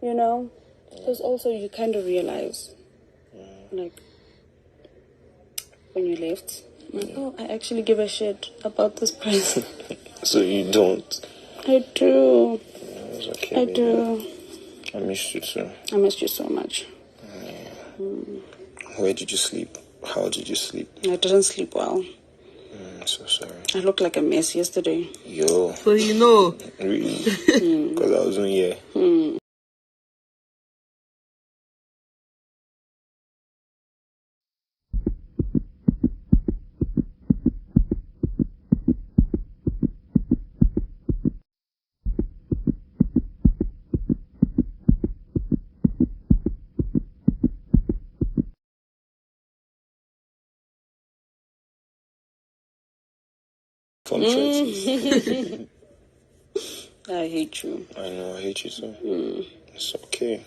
you know? Because also you kind of realize, like, when you left, like, oh, I actually give a shit about this person. So you don't? I do. It's okay, I do. I missed you too. I missed you so much. Where did you sleep? How did you sleep? I didn't sleep well. I'm so sorry. I looked like a mess yesterday. Yo. So you know. Really? Because I wasn't here. From Tsatsi. I hate you. I know, I hate you too. It's okay.